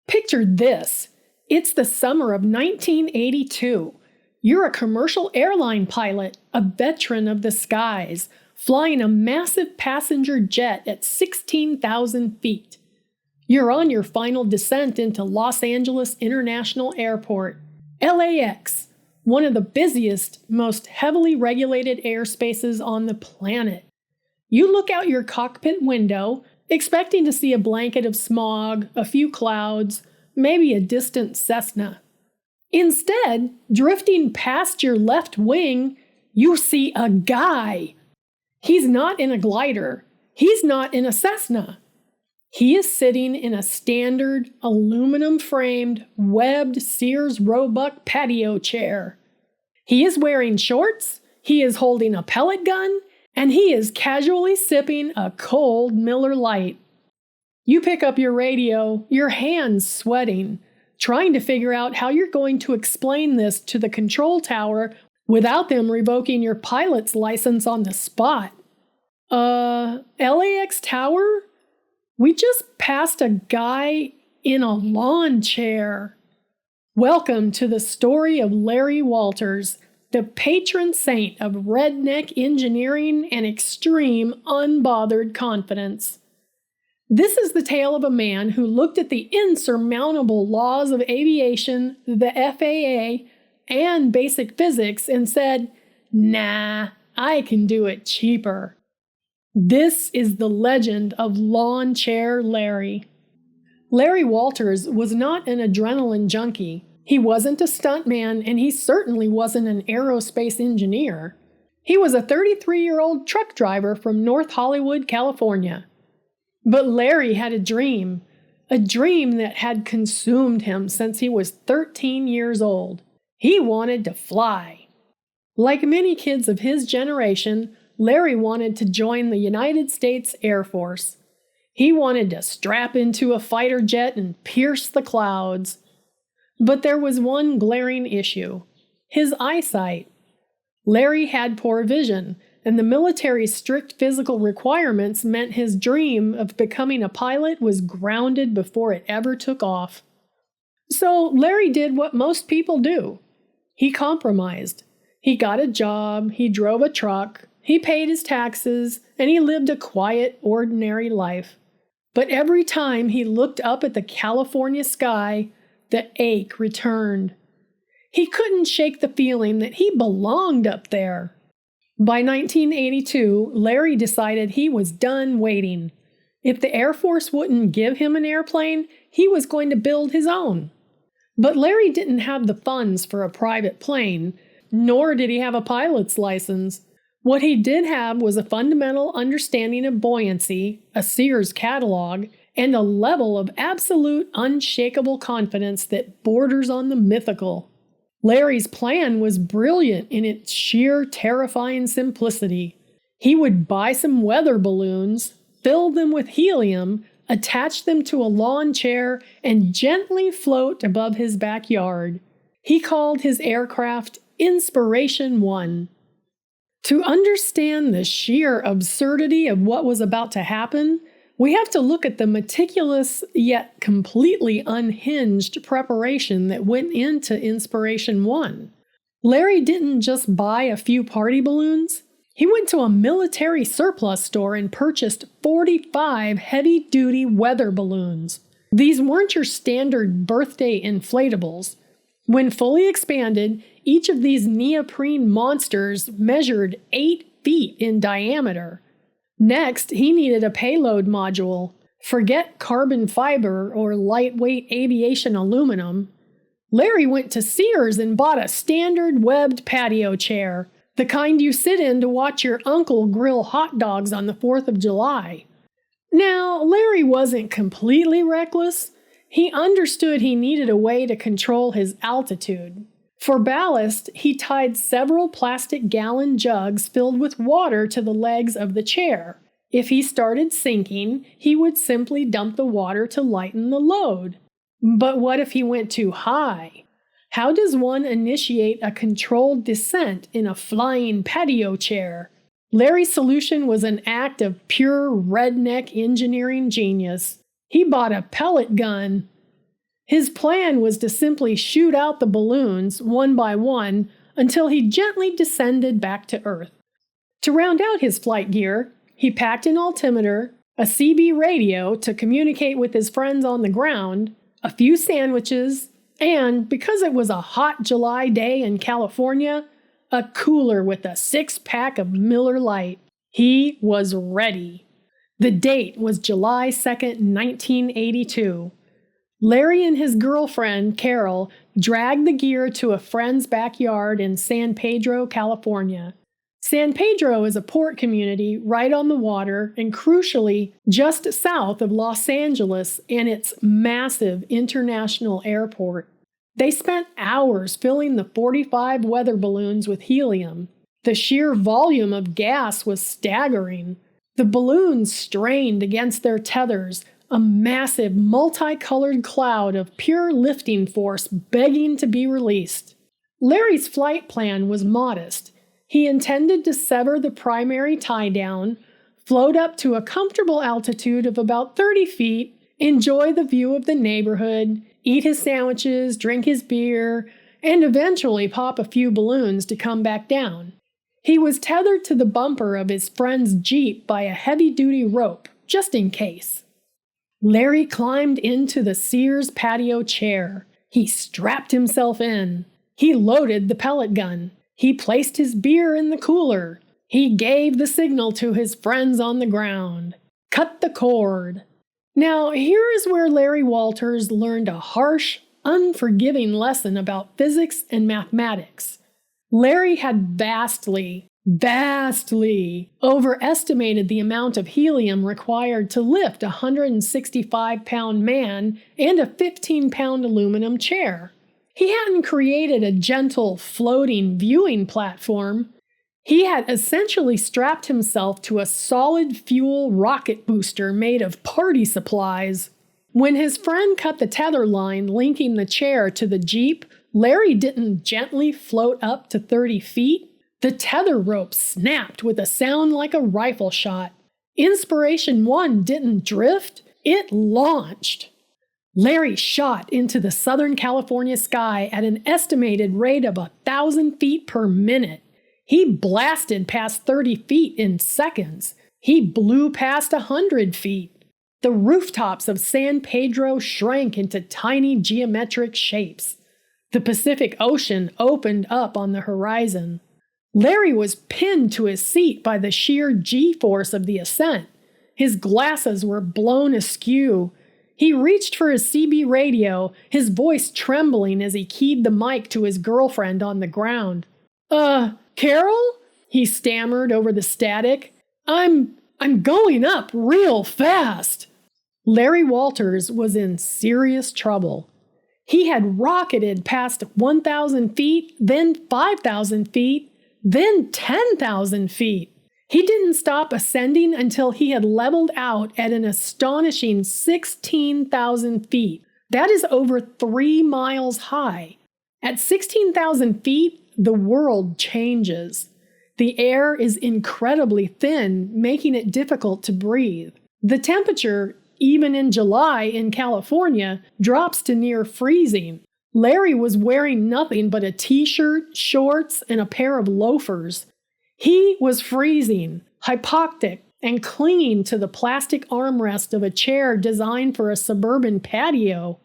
Picture this. It's the summer of 1982. You're a commercial airline pilot, a veteran of the skies, flying a massive passenger jet at 16,000 feet. You're on your final descent into Los Angeles International Airport, LAX, one of the busiest, most heavily regulated airspaces on the planet. You look out your cockpit window, expecting to see a blanket of smog, a few clouds, maybe a distant Cessna. Instead, drifting past your left wing, you see a guy. He's not in a glider. He's not in a Cessna. He is sitting in a standard, aluminum-framed, webbed Sears Roebuck patio chair. He is wearing shorts, he is holding a pellet gun, and he is casually sipping a cold Miller Lite. You pick up your radio, your hands sweating, trying to figure out how you're going to explain this to the control tower without them revoking your pilot's license on the spot. LAX Tower? We just passed a guy in a lawn chair. Welcome to the story of Larry Walters, the patron saint of redneck engineering and extreme unbothered confidence. This is the tale of a man who looked at the insurmountable laws of aviation, the FAA, and basic physics and said, "Nah, I can do it cheaper." This is the legend of Lawnchair Larry. Larry Walters was not an adrenaline junkie. He wasn't a stuntman, and he certainly wasn't an aerospace engineer. He was a 33-year-old truck driver from North Hollywood, California. But Larry had a dream that had consumed him since he was 13 years old. He wanted to fly. Like many kids of his generation, Larry wanted to join the United States Air Force. He wanted to strap into a fighter jet and pierce the clouds. But there was one glaring issue: his eyesight. Larry had poor vision, and the military's strict physical requirements meant his dream of becoming a pilot was grounded before it ever took off. So Larry did what most people do. He compromised. He got a job, he drove a truck, he paid his taxes, and he lived a quiet, ordinary life. But every time he looked up at the California sky, the ache returned. He couldn't shake the feeling that he belonged up there. By 1982, Larry decided he was done waiting. If the Air Force wouldn't give him an airplane, he was going to build his own. But Larry didn't have the funds for a private plane, nor did he have a pilot's license. What he did have was a fundamental understanding of buoyancy, a Sears catalog, and a level of absolute unshakable confidence that borders on the mythical. Larry's plan was brilliant in its sheer terrifying simplicity. He would buy some weather balloons, fill them with helium, attach them to a lawn chair, and gently float above his backyard. He called his aircraft Inspiration 1. To understand the sheer absurdity of what was about to happen, we have to look at the meticulous yet completely unhinged preparation that went into Inspiration 1. Larry didn't just buy a few party balloons. He went to a military surplus store and purchased 45 heavy-duty weather balloons. These weren't your standard birthday inflatables. When fully expanded, each of these neoprene monsters measured 8 feet in diameter. Next, he needed a payload module. Forget carbon fiber or lightweight aviation aluminum. Larry went to Sears and bought a standard webbed patio chair, the kind you sit in to watch your uncle grill hot dogs on the 4th of July. Now, Larry wasn't completely reckless. He understood he needed a way to control his altitude. For ballast, he tied several plastic gallon jugs filled with water to the legs of the chair. If he started sinking, he would simply dump the water to lighten the load. But what if he went too high? How does one initiate a controlled descent in a flying patio chair? Larry's solution was an act of pure redneck engineering genius. He bought a pellet gun. His plan was to simply shoot out the balloons one by one until he gently descended back to Earth. To round out his flight gear, he packed an altimeter, a CB radio to communicate with his friends on the ground, a few sandwiches, and, because it was a hot July day in California, a cooler with a 6-pack of Miller Lite. He was ready. The date was July 2nd, 1982. Larry and his girlfriend, Carol, dragged the gear to a friend's backyard in San Pedro, California. San Pedro is a port community right on the water and, crucially, just south of Los Angeles and its massive international airport. They spent hours filling the 45 weather balloons with helium. The sheer volume of gas was staggering. The balloons strained against their tethers, a massive, multicolored cloud of pure lifting force begging to be released. Larry's flight plan was modest. He intended to sever the primary tie-down, float up to a comfortable altitude of about 30 feet, enjoy the view of the neighborhood, eat his sandwiches, drink his beer, and eventually pop a few balloons to come back down. He was tethered to the bumper of his friend's Jeep by a heavy-duty rope, just in case. Larry climbed into the Sears patio chair. He strapped himself in. He loaded the pellet gun. He placed his beer in the cooler. He gave the signal to his friends on the ground. Cut the cord. Now, here is where Larry Walters learned a harsh, unforgiving lesson about physics and mathematics. Larry had vastly overestimated the amount of helium required to lift a 165-pound man and a 15-pound aluminum chair. He hadn't created a gentle, floating viewing platform. He had essentially strapped himself to a solid fuel rocket booster made of party supplies. When his friend cut the tether line linking the chair to the Jeep, Larry didn't gently float up to 30 feet. The tether rope snapped with a sound like a rifle shot. Inspiration 1 didn't drift, it launched. Larry shot into the Southern California sky at an estimated rate of 1,000 feet per minute. He blasted past 30 feet in seconds. He blew past 100 feet. The rooftops of San Pedro shrank into tiny geometric shapes. The Pacific Ocean opened up on the horizon. Larry was pinned to his seat by the sheer G-force of the ascent. His glasses were blown askew. He reached for his CB radio, his voice trembling as he keyed the mic to his girlfriend on the ground. Carol? He stammered over the static. I'm going up real fast. Larry Walters was in serious trouble. He had rocketed past 1,000 feet, then 5,000 feet, then 10,000 feet. He didn't stop ascending until he had leveled out at an astonishing 16,000 feet. That is over 3 miles high. At 16,000 feet, the world changes. The air is incredibly thin, making it difficult to breathe. The temperature, even in July in California, drops to near freezing. Larry was wearing nothing but a t-shirt, shorts, and a pair of loafers. He was freezing, hypoxic, and clinging to the plastic armrest of a chair designed for a suburban patio.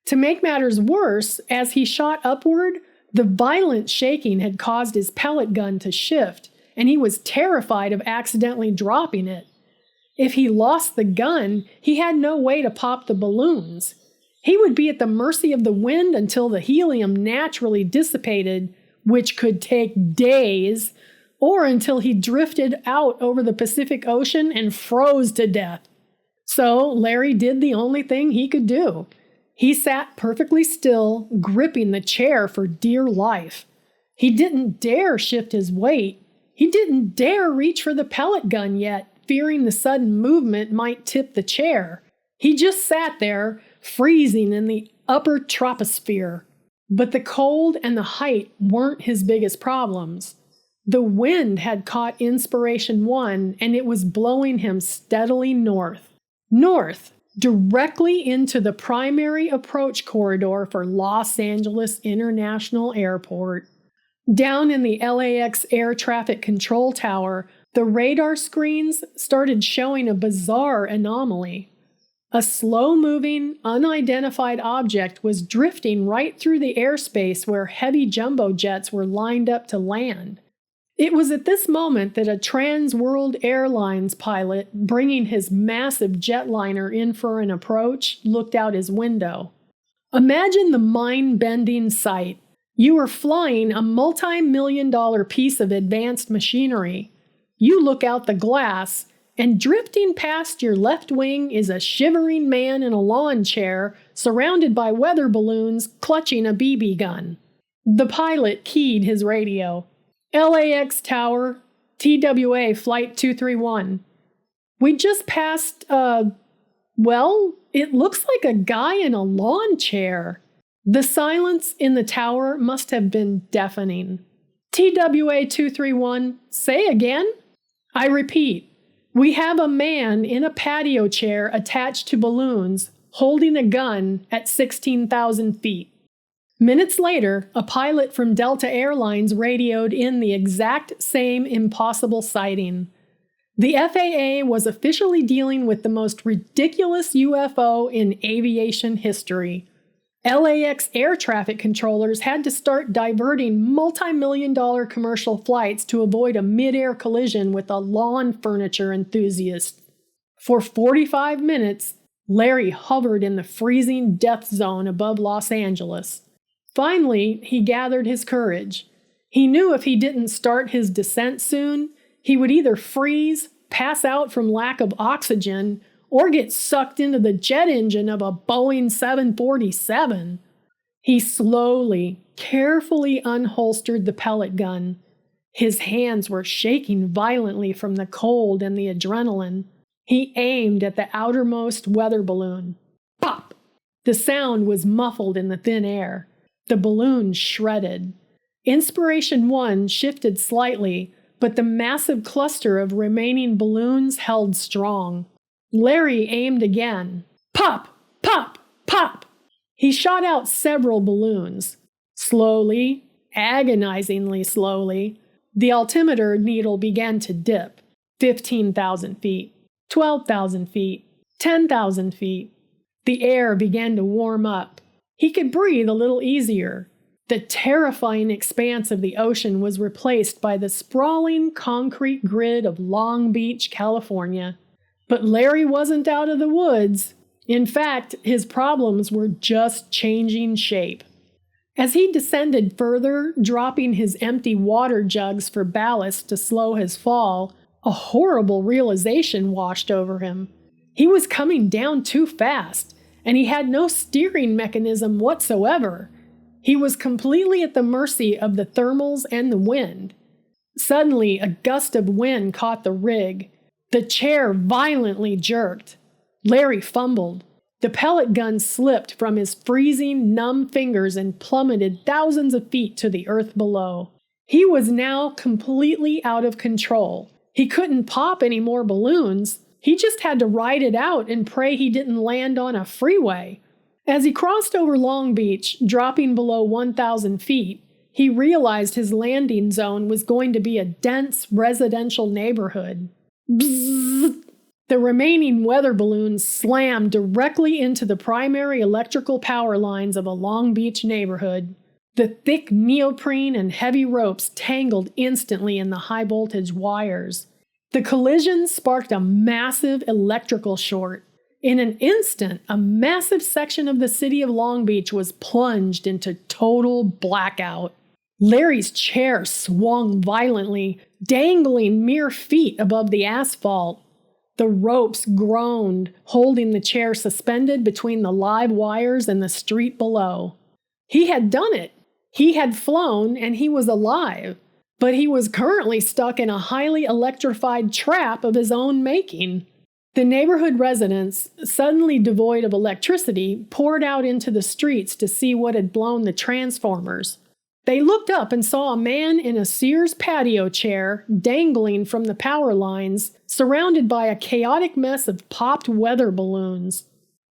To make matters worse, as he shot upward, the violent shaking had caused his pellet gun to shift, and he was terrified of accidentally dropping it. If he lost the gun, he had no way to pop the balloons. He would be at the mercy of the wind until the helium naturally dissipated, which could take days, or until he drifted out over the Pacific Ocean and froze to death. So Larry did the only thing he could do. He sat perfectly still, gripping the chair for dear life. He didn't dare shift his weight. He didn't dare reach for the pellet gun yet, fearing the sudden movement might tip the chair. He just sat there, freezing in the upper Stratosphere. But the cold and the height weren't his biggest problems. The wind had caught Inspiration 1, and it was blowing him steadily north. North, directly into the primary approach corridor for Los Angeles International Airport. Down in the LAX Air Traffic Control Tower, the radar screens started showing a bizarre anomaly. A slow-moving, unidentified object was drifting right through the airspace where heavy jumbo jets were lined up to land. It was at this moment that a Trans-World Airlines pilot, bringing his massive jetliner in for an approach, looked out his window. Imagine the mind-bending sight. You are flying a multi-million-dollar piece of advanced machinery. You look out the glass, and drifting past your left wing is a shivering man in a lawn chair surrounded by weather balloons clutching a BB gun. The pilot keyed his radio. LAX Tower, TWA Flight 231. We just passed, it looks like a guy in a lawn chair. The silence in the tower must have been deafening. TWA 231, say again? I repeat, we have a man in a patio chair attached to balloons, holding a gun at 16,000 feet. Minutes later, a pilot from Delta Airlines radioed in the exact same impossible sighting. The FAA was officially dealing with the most ridiculous UFO in aviation history. LAX air traffic controllers had to start diverting multi-million-dollar commercial flights to avoid a mid-air collision with a lawn furniture enthusiast. For 45 minutes, Larry hovered in the freezing death zone above Los Angeles. Finally, he gathered his courage. He knew if he didn't start his descent soon, he would either freeze, pass out from lack of oxygen, or get sucked into the jet engine of a Boeing 747. He slowly, carefully unholstered the pellet gun. His hands were shaking violently from the cold and the adrenaline. He aimed at the outermost weather balloon. Pop! The sound was muffled in the thin air. The balloon shredded. Inspiration 1 shifted slightly, but the massive cluster of remaining balloons held strong. Larry aimed again. Pop! Pop! Pop! He shot out several balloons. Slowly, agonizingly slowly, the altimeter needle began to dip. 15,000 feet, 12,000 feet, 10,000 feet. The air began to warm up. He could breathe a little easier. The terrifying expanse of the ocean was replaced by the sprawling concrete grid of Long Beach, California. But Larry wasn't out of the woods. In fact, his problems were just changing shape. As he descended further, dropping his empty water jugs for ballast to slow his fall, a horrible realization washed over him. He was coming down too fast, and he had no steering mechanism whatsoever. He was completely at the mercy of the thermals and the wind. Suddenly, a gust of wind caught the rig. The chair violently jerked. Larry fumbled. The pellet gun slipped from his freezing, numb fingers and plummeted thousands of feet to the earth below. He was now completely out of control. He couldn't pop any more balloons. He just had to ride it out and pray he didn't land on a freeway. As he crossed over Long Beach, dropping below 1,000 feet, he realized his landing zone was going to be a dense residential neighborhood. Bzzz. The remaining weather balloons slammed directly into the primary electrical power lines of a Long Beach neighborhood. The thick neoprene and heavy ropes tangled instantly in the high-voltage wires. The collision sparked a massive electrical short. In an instant, a massive section of the city of Long Beach was plunged into total blackout. Larry's chair swung violently, dangling mere feet above the asphalt. The ropes groaned, holding the chair suspended between the live wires and the street below. He had done it. He had flown, and he was alive. But he was currently stuck in a highly electrified trap of his own making. The neighborhood residents, suddenly devoid of electricity, poured out into the streets to see what had blown the transformers. They looked up and saw a man in a Sears patio chair dangling from the power lines, surrounded by a chaotic mess of popped weather balloons.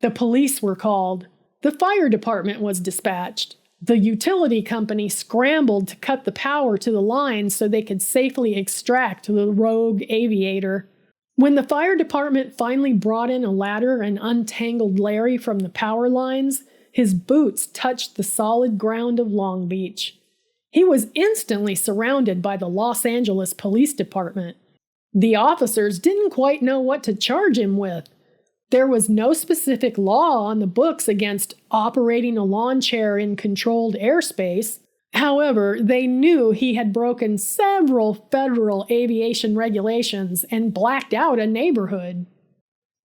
The police were called. The fire department was dispatched. The utility company scrambled to cut the power to the line so they could safely extract the rogue aviator. When the fire department finally brought in a ladder and untangled Larry from the power lines, his boots touched the solid ground of Long Beach. He was instantly surrounded by the Los Angeles Police Department. The officers didn't quite know what to charge him with. There was no specific law on the books against operating a lawn chair in controlled airspace. However, they knew he had broken several federal aviation regulations and blacked out a neighborhood.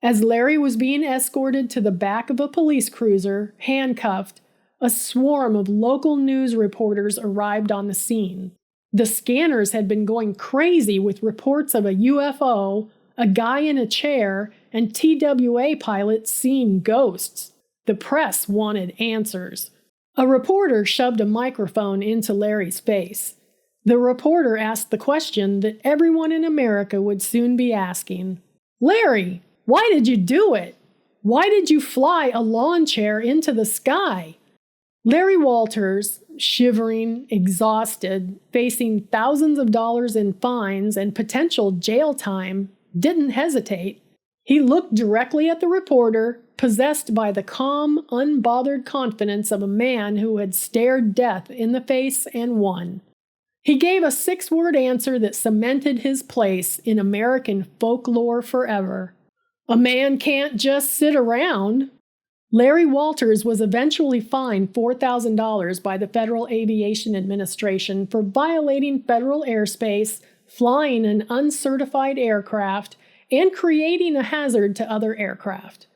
As Larry was being escorted to the back of a police cruiser, handcuffed, a swarm of local news reporters arrived on the scene. The scanners had been going crazy with reports of a UFO, a guy in a chair, and TWA pilots seeing ghosts. The press wanted answers. A reporter shoved a microphone into Larry's face. The reporter asked the question that everyone in America would soon be asking. "Larry, why did you do it? Why did you fly a lawn chair into the sky?" Larry Walters, shivering, exhausted, facing thousands of dollars in fines and potential jail time, didn't hesitate. He looked directly at the reporter, possessed by the calm, unbothered confidence of a man who had stared death in the face and won. He gave a 6-word answer that cemented his place in American folklore forever. "A man can't just sit around." Larry Walters was eventually fined $4,000 by the Federal Aviation Administration for violating federal airspace, flying an uncertified aircraft, and creating a hazard to other aircraft.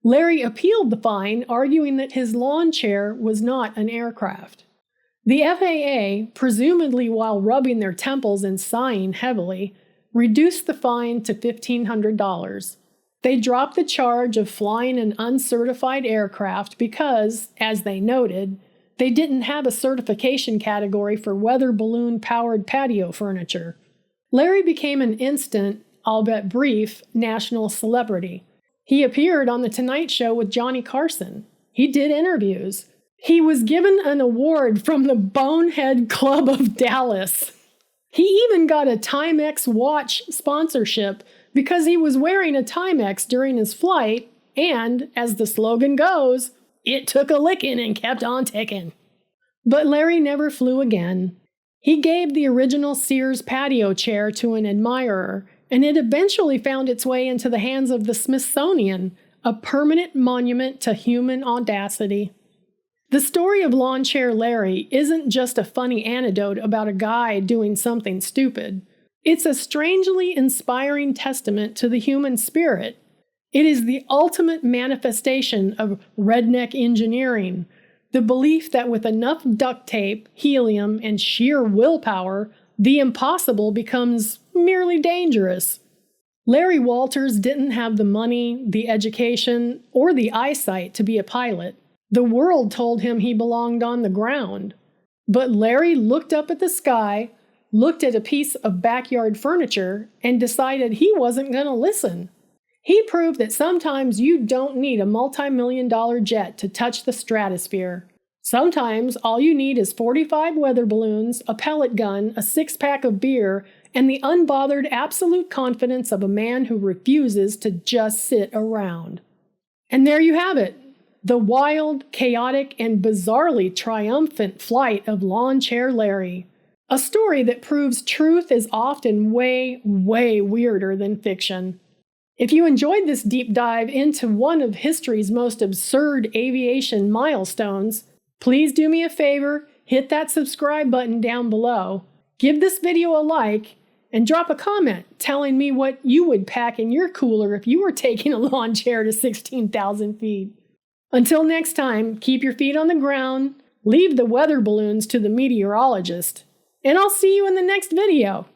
Larry appealed the fine, arguing that his lawn chair was not an aircraft. The FAA, presumably while rubbing their temples and sighing heavily, reduced the fine to $1,500. They dropped the charge of flying an uncertified aircraft because, as they noted, they didn't have a certification category for weather balloon-powered patio furniture. Larry became an instant, albeit brief, national celebrity. He appeared on The Tonight Show with Johnny Carson. He did interviews. He was given an award from the Bonehead Club of Dallas. He even got a Timex watch sponsorship because he was wearing a Timex during his flight, and, as the slogan goes, it took a licking and kept on ticking. But Larry never flew again. He gave the original Sears patio chair to an admirer, and it eventually found its way into the hands of the Smithsonian, a permanent monument to human audacity. The story of Lawnchair Larry isn't just a funny anecdote about a guy doing something stupid. It's a strangely inspiring testament to the human spirit. It is the ultimate manifestation of redneck engineering, the belief that with enough duct tape, helium, and sheer willpower, the impossible becomes merely dangerous. Larry Walters didn't have the money, the education, or the eyesight to be a pilot. The world told him he belonged on the ground. But Larry looked up at the sky, looked at a piece of backyard furniture, and decided he wasn't going to listen. He proved that sometimes you don't need a multi-million-dollar jet to touch the stratosphere. Sometimes all you need is 45 weather balloons, a pellet gun, a 6-pack of beer, and the unbothered absolute confidence of a man who refuses to just sit around. And there you have it, the wild, chaotic, and bizarrely triumphant flight of Lawnchair Larry. A story that proves truth is often way, way weirder than fiction. If you enjoyed this deep dive into one of history's most absurd aviation milestones, please do me a favor, hit that subscribe button down below, give this video a like, and drop a comment telling me what you would pack in your cooler if you were taking a lawn chair to 16,000 feet. Until next time, keep your feet on the ground, leave the weather balloons to the meteorologist, and I'll see you in the next video.